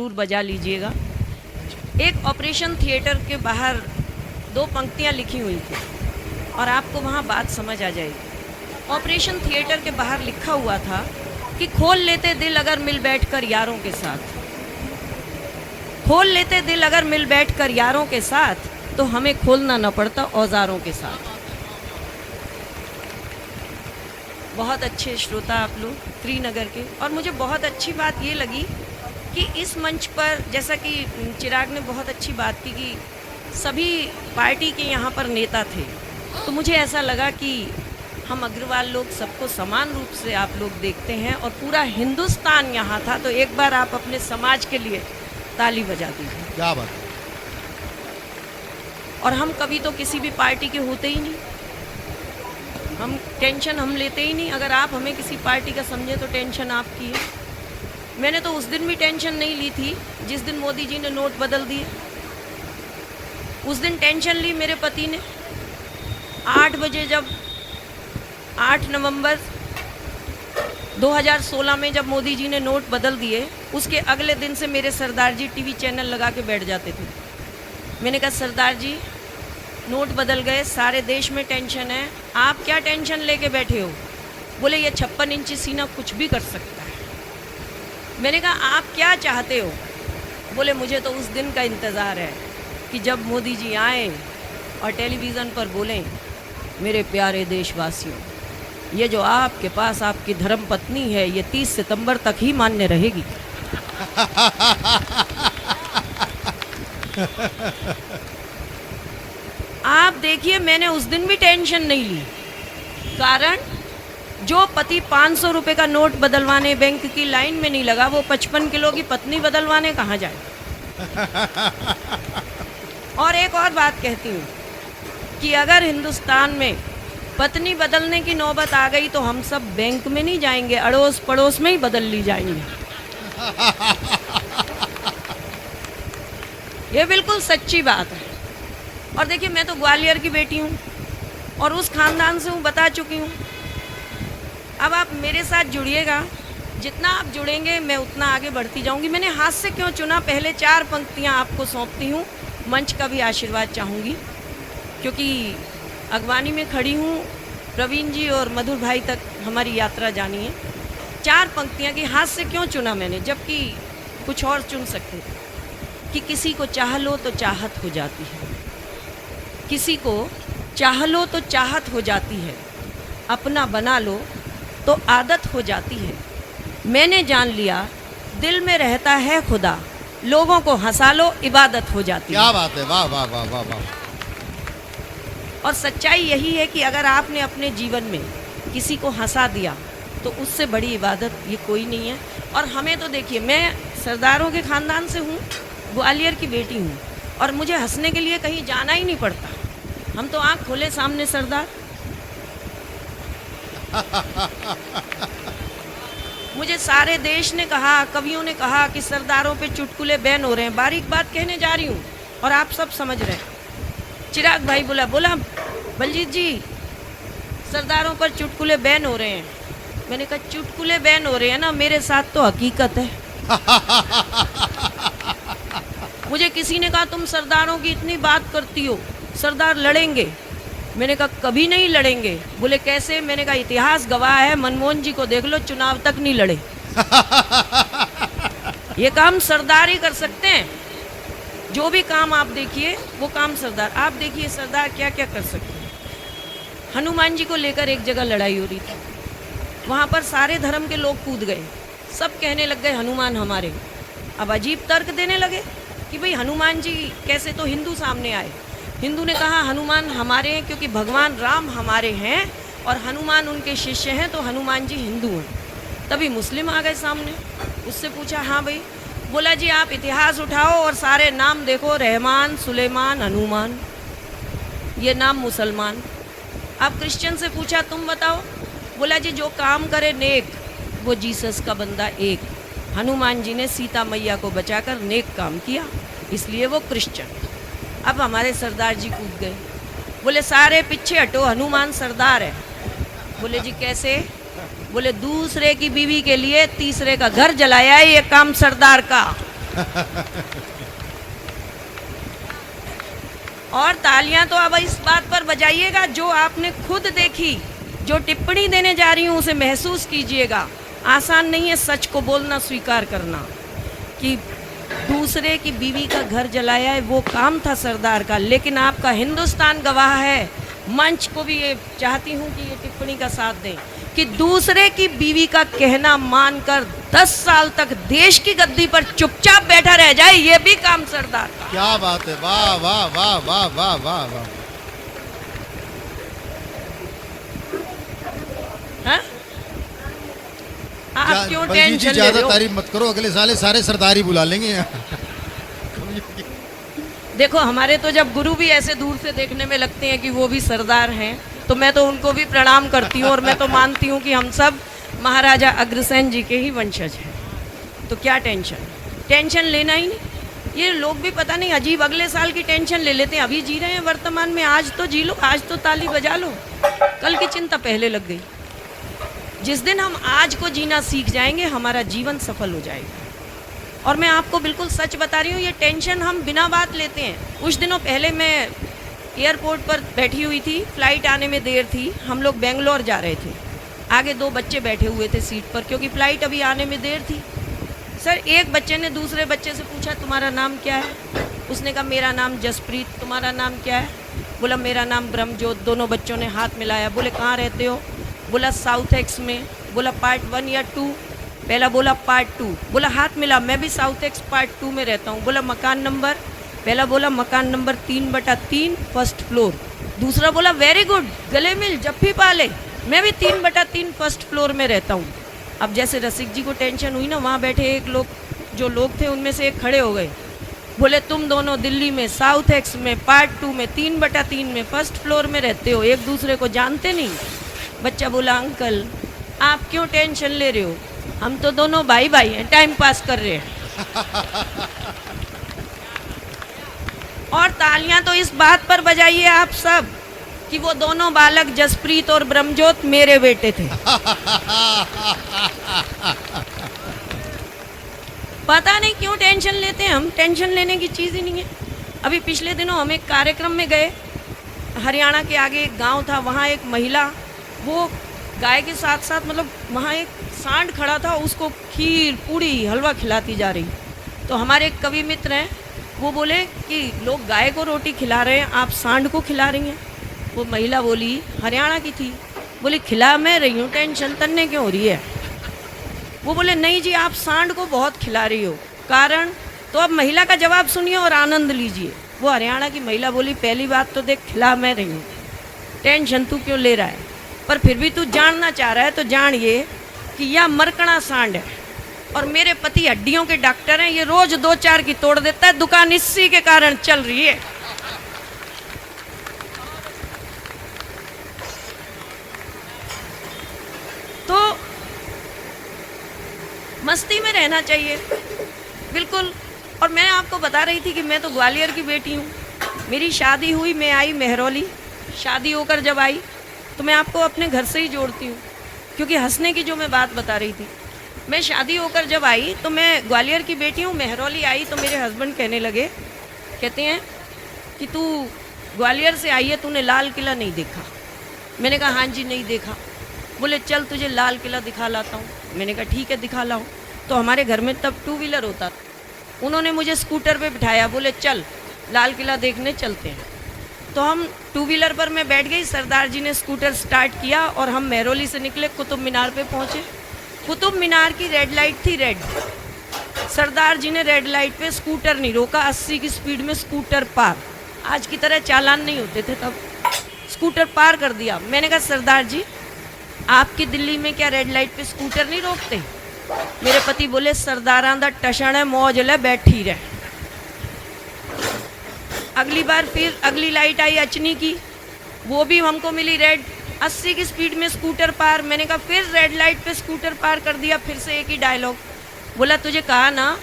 जरूर बजा लीजिएगा। एक ऑपरेशन थिएटर के बाहर 2 पंक्तियाँ लिखी हुई थी और आपको वहाँ बात समझ आ जाएगी। ऑपरेशन थिएटर के बाहर लिखा हुआ था कि खोल लेते दिल अगर मिल बैठकर यारों के साथ, खोल लेते दिल अगर मिल बैठकर यारों के साथ, तो हमें खोलना न पड़ता औजारों के साथ। बहुत अच्छे श्रोता आप लोग त्रिनगर के। और मुझे बहुत अच्छी बात ये लगी कि इस मंच पर, जैसा कि चिराग ने बहुत अच्छी बात की कि सभी पार्टी के यहाँ पर नेता थे, तो मुझे ऐसा लगा कि हम अग्रवाल लोग सबको समान रूप से आप लोग देखते हैं और पूरा हिंदुस्तान यहाँ था। तो एक बार आप अपने समाज के लिए ताली बजा दीजिए। क्या बात। और हम कभी तो किसी भी पार्टी के होते ही नहीं, हम टेंशन हम लेते ही नहीं। अगर आप हमें किसी पार्टी का समझे तो टेंशन आपकी है। मैंने तो उस दिन भी टेंशन नहीं ली थी जिस दिन मोदी जी ने नोट बदल दिए। उस दिन टेंशन ली मेरे पति ने। 8 बजे जब 8 नवंबर 2016 में जब मोदी जी ने नोट बदल दिए, उसके अगले दिन से मेरे सरदार जी टीवी चैनल लगा के बैठ जाते थे। मैंने कहा सरदार जी नोट बदल गए, सारे देश में टेंशन है, आप क्या टेंशन लेके बैठे हो? बोले ये 56 इंची सीना कुछ भी कर सकता है। मैंने कहा आप क्या चाहते हो? बोले मुझे तो उस दिन का इंतज़ार है कि जब मोदी जी आए और टेलीविज़न पर बोलें, मेरे प्यारे देशवासियों, ये जो आपके पास आपकी धर्म पत्नी है ये 30 सितंबर तक ही मान्य रहेगी। आप देखिए मैंने उस दिन भी टेंशन नहीं ली, कारण जो पति 500 रुपये का नोट बदलवाने बैंक की लाइन में नहीं लगा, वो 55 किलो की पत्नी बदलवाने कहाँ जाए। और एक और बात कहती हूँ कि अगर हिंदुस्तान में पत्नी बदलने की नौबत आ गई तो हम सब बैंक में नहीं जाएंगे, अड़ोस पड़ोस में ही बदल ली जाएंगे। ये बिल्कुल सच्ची बात है। और देखिए मैं तो ग्वालियर की बेटी हूँ और उस खानदान से हूँ, बता चुकी हूँ। अब आप मेरे साथ जुड़िएगा, जितना आप जुड़ेंगे मैं उतना आगे बढ़ती जाऊँगी। मैंने हाथ से क्यों चुना, पहले 4 पंक्तियाँ आपको सौंपती हूँ, मंच का भी आशीर्वाद चाहूँगी क्योंकि अगवानी में खड़ी हूँ। प्रवीण जी और मधुर भाई तक हमारी यात्रा जानी है। 4 पंक्तियाँ की हाथ से क्यों चुना मैंने, जबकि कुछ और चुन सकते थे कि किसी को चाह लो तो चाहत हो जाती है, किसी को चाह लो तो चाहत हो जाती है, अपना बना लो तो आदत हो जाती है। मैंने जान लिया दिल में रहता है खुदा, लोगों को हंसा लो इबादत हो जाती है। क्या बात है, वाह वाह वाह वाह वाह। और सच्चाई यही है कि अगर आपने अपने जीवन में किसी को हंसा दिया तो उससे बड़ी इबादत ये कोई नहीं है। और हमें तो देखिए, मैं सरदारों के ख़ानदान से हूँ, ग्वालियर की बेटी हूँ और मुझे हंसने के लिए कहीं जाना ही नहीं पड़ता। हम तो आँख खोले सामने सरदार। मुझे सारे देश ने कहा, कवियों ने कहा कि सरदारों पे चुटकुले बैन हो रहे हैं। बारीक बात कहने जा रही हूँ और आप सब समझ रहे हैं। चिराग भाई बोला बलजीत जी सरदारों पर चुटकुले बैन हो रहे हैं। मैंने कहा चुटकुले बैन हो रहे हैं ना, मेरे साथ तो हकीकत है। मुझे किसी ने कहा तुम सरदारों की इतनी बात करती हो, सरदार लड़ेंगे। मैंने कहा कभी नहीं लड़ेंगे। बोले कैसे? मैंने कहा इतिहास गवाह है, मनमोहन जी को देख लो, चुनाव तक नहीं लड़े। ये काम सरदार ही कर सकते हैं। जो भी काम आप देखिए वो काम सरदार। आप देखिए सरदार क्या क्या कर सकते हैं। हनुमान जी को लेकर एक जगह लड़ाई हो रही थी, वहाँ पर सारे धर्म के लोग कूद गए, सब कहने लग गए हनुमान हमारे। अब अजीब तर्क देने लगे कि भाई हनुमान जी कैसे, तो हिंदू सामने आए। हिंदू ने कहा हनुमान हमारे हैं क्योंकि भगवान राम हमारे हैं और हनुमान उनके शिष्य हैं, तो हनुमान जी हिंदू हैं। तभी मुस्लिम आ गए सामने, उससे पूछा हाँ भाई। बोला जी आप इतिहास उठाओ और सारे नाम देखो, रहमान, सुलेमान, हनुमान, ये नाम मुसलमान। आप क्रिश्चियन से पूछा तुम बताओ। बोला जी जो काम करे नेक वो जीसस का बंदा एक। हनुमान जी ने सीता मैया को बचाकर नेक काम किया, इसलिए वो क्रिश्चियन। अब हमारे सरदार जी कूद गए, बोले सारे पीछे हटो, हनुमान सरदार है। बोले जी कैसे? बोले दूसरे की बीवी के लिए तीसरे का घर जलाया है, ये काम सरदार का। और तालियां तो अब इस बात पर बजाइएगा जो आपने खुद देखी, जो टिप्पणी देने जा रही हूं उसे महसूस कीजिएगा। आसान नहीं है सच को बोलना, स्वीकार करना कि दूसरे की बीवी का घर जलाया है, वो काम था सरदार का, लेकिन आपका हिंदुस्तान गवाह है। मंच को भी ये चाहती हूँ कि ये टिप्पणी का साथ दें कि दूसरे की बीवी का कहना मानकर 10 साल तक देश की गद्दी पर चुपचाप बैठा रह जाए, ये भी काम सरदार का। क्या बात है, वाह वाह वाह वाह वाह वाह वाह। हाँ? आप क्यों बलजीत जी, टेंशन ले ज्यादा रहे हो? तारीफ मत करो, अगले साले सारे सरदारी बुला लेंगे। देखो हमारे तो जब गुरु भी ऐसे दूर से देखने में लगते हैं कि वो भी सरदार हैं, तो मैं तो उनको भी प्रणाम करती हूँ और मैं तो मानती हूँ कि हम सब महाराजा अग्रसेन जी के ही वंशज हैं। तो क्या टेंशन लेना ही नहीं। ये लोग भी पता नहीं अजीब अगले साल की टेंशन ले लेते हैं। अभी जी रहे हैं वर्तमान में, आज तो जी लो, आज तो ताली बजा लो, कल की चिंता पहले लग गई। जिस दिन हम आज को जीना सीख जाएंगे, हमारा जीवन सफल हो जाएगा। और मैं आपको बिल्कुल सच बता रही हूँ, ये टेंशन हम बिना बात लेते हैं। कुछ दिनों पहले मैं एयरपोर्ट पर बैठी हुई थी, फ्लाइट आने में देर थी, हम लोग बेंगलोर जा रहे थे। आगे 2 बच्चे बैठे हुए थे सीट पर, क्योंकि फ़्लाइट अभी आने में देर थी। सर एक बच्चे ने दूसरे बच्चे से पूछा तुम्हारा नाम क्या है? उसने कहा मेरा नाम जसप्रीत। तुम्हारा नाम क्या है? बोला मेरा नाम ब्रह्मजोत। दोनों बच्चों ने हाथ मिलाया। बोले कहाँ रहते हो? बोला साउथ एक्स में। बोला पार्ट 1 या 2? पहला बोला पार्ट 2। बोला हाथ मिला, मैं भी साउथ एक्स पार्ट 2 में रहता हूँ। बोला मकान नंबर? पहला बोला मकान नंबर 3/3 फर्स्ट फ्लोर। दूसरा बोला वेरी गुड, गले मिल जप्फी पाले, मैं भी 3/3 फर्स्ट फ्लोर में रहता हूँ। अब जैसे रसिक जी को टेंशन हुई ना, वहाँ बैठे जो लोग थे उनमें से एक खड़े हो गए। बोले तुम दोनों दिल्ली में साउथ एक्स में पार्ट 2 में 3/3 में फर्स्ट फ्लोर में रहते हो, एक दूसरे को जानते नहीं? बच्चा बोला अंकल आप क्यों टेंशन ले रहे हो, हम तो दोनों भाई भाई हैं, टाइम पास कर रहे हैं। और तालियां तो इस बात पर बजाइए आप सब कि वो दोनों बालक जसप्रीत और ब्रह्मजोत मेरे बेटे थे। पता नहीं क्यों टेंशन लेते हैं हम, टेंशन लेने की चीज़ ही नहीं है। अभी पिछले दिनों हम एक कार्यक्रम में गए, हरियाणा के आगे एक गांव था, वहाँ एक महिला वो गाय के साथ साथ मतलब वहाँ एक सांड खड़ा था, उसको खीर पूड़ी हलवा खिलाती जा रही। तो हमारे एक कवि मित्र हैं, वो बोले कि लोग गाय को रोटी खिला रहे हैं, आप सांड को खिला रही हैं। वो महिला बोली, हरियाणा की थी, बोली खिला मैं रही हूँ, टेंशन तन्ने क्यों हो रही है? वो बोले नहीं जी आप सांड को बहुत खिला रही हो। कारण? तो अब महिला का जवाब सुनिए और आनंद लीजिए। वो हरियाणा की महिला बोली पहली बात तो देख खिला मैं रही हूँ, टेंशन तू क्यों ले रहा है, पर फिर भी तू जानना चाह रहा है तो जान ये कि यह मरकड़ा सांड है और मेरे पति हड्डियों के डॉक्टर हैं, ये रोज 2-4 की तोड़ देता है, दुकान इसी के कारण चल रही है। तो मस्ती में रहना चाहिए बिल्कुल। और मैं आपको बता रही थी कि मैं तो ग्वालियर की बेटी हूँ, मेरी शादी हुई, मैं आई मेहरौली, शादी होकर जब आई तो मैं आपको अपने घर से ही जोड़ती हूँ, क्योंकि हंसने की जो मैं बात बता रही थी, मैं शादी होकर जब आई तो मैं ग्वालियर की बेटी हूँ, मेहरौली आई तो मेरे हस्बैंड कहने लगे, कहते हैं कि तू ग्वालियर से आई है, तूने लाल किला नहीं देखा? मैंने कहा हाँ जी नहीं देखा। बोले चल तुझे लाल किला दिखा लाता हूँ। मैंने कहा ठीक है दिखा लाओ। तो हमारे घर में तब 2 व्हीलर होता था, उन्होंने मुझे स्कूटर पे बिठाया, बोले चल लाल किला देखने चलते हैं। तो हम 2 व्हीलर पर मैं बैठ गई, सरदार जी ने स्कूटर स्टार्ट किया और हम मेहरौली से निकले, कुतुब मीनार पे पहुँचे। कुतुब मीनार की रेड लाइट थी, रेड। सरदार जी ने रेड लाइट पे स्कूटर नहीं रोका, 80 की स्पीड में स्कूटर पार। आज की तरह चालान नहीं होते थे तब, स्कूटर पार कर दिया। मैंने कहा सरदार जी आपकी दिल्ली में क्या रेड लाइट पे स्कूटर नहीं रोकते? मेरे पति बोले सरदारां दा टशन है, मौज ले बैठी रहे। अगली बार फिर अगली लाइट आई अचनी की, वो भी हमको मिली रेड, 80 की स्पीड में स्कूटर पार। मैंने कहा फिर रेड लाइट पे स्कूटर पार कर दिया, फिर से एक ही डायलॉग। बोला तुझे कहा ना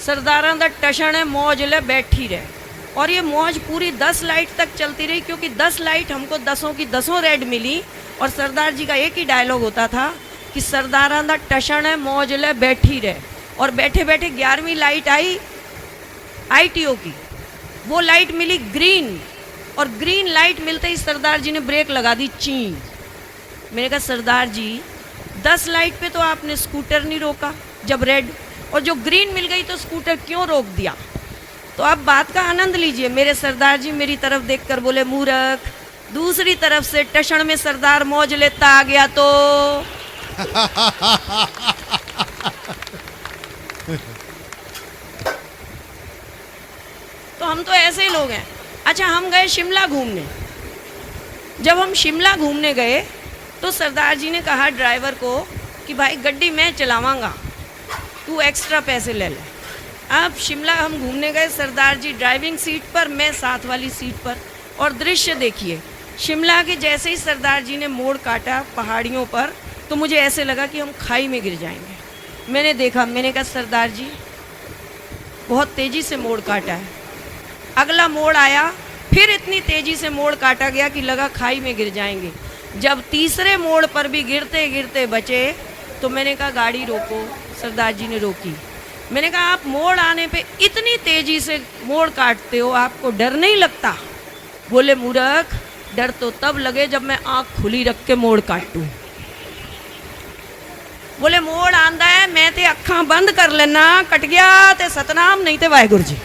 सरदारां दा टशन है, मौज ले बैठी रहे। और ये मौज पूरी 10 लाइट तक चलती रही, क्योंकि 10 लाइट हमको 10 की 10 रेड मिली। और सरदार जी का एक ही डायलॉग होता था कि सरदारां दा टशन है, मौज ले बैठी रहे। और बैठे बैठे 11वीं लाइट आई आईटीओ की। वो लाइट मिली ग्रीन, और ग्रीन लाइट मिलते ही सरदार जी ने ब्रेक लगा दी ची। मैंने कहा सरदार जी 10 लाइट पे तो आपने स्कूटर नहीं रोका जब रेड, और जो ग्रीन मिल गई तो स्कूटर क्यों रोक दिया? तो आप बात का आनंद लीजिए। मेरे सरदार जी मेरी तरफ देखकर बोले मूर्ख, दूसरी तरफ से टशन में सरदार मौज लेता आ गया तो हम तो ऐसे ही लोग हैं। अच्छा, हम गए शिमला घूमने। जब हम शिमला घूमने गए तो सरदार जी ने कहा ड्राइवर को कि भाई गड्डी मैं चलावांगा, तू एक्स्ट्रा पैसे ले ले। अब शिमला हम घूमने गए, सरदार जी ड्राइविंग सीट पर, मैं साथ वाली सीट पर, और दृश्य देखिए, शिमला के जैसे ही सरदार जी ने मोड़ काटा पहाड़ियों पर, तो मुझे ऐसे लगा कि हम खाई में गिर जाएंगे। मैंने देखा, मैंने कहा सरदार जी बहुत तेज़ी से मोड़ काटा है। अगला मोड़ आया, फिर इतनी तेज़ी से मोड़ काटा गया कि लगा खाई में गिर जाएंगे। जब तीसरे मोड़ पर भी गिरते गिरते बचे तो मैंने कहा गाड़ी रोको। सरदार जी ने रोकी। मैंने कहा आप मोड़ आने पे इतनी तेज़ी से मोड़ काटते हो, आपको डर नहीं लगता? बोले मूर्ख, डर तो तब लगे जब मैं आँख खुली रख के मोड़ काटूं। बोले मोड़ आंदा है, मैं ते अखां बंद कर लेना, कट गया ते सतनाम, नहीं ते वाहिगुरू जी।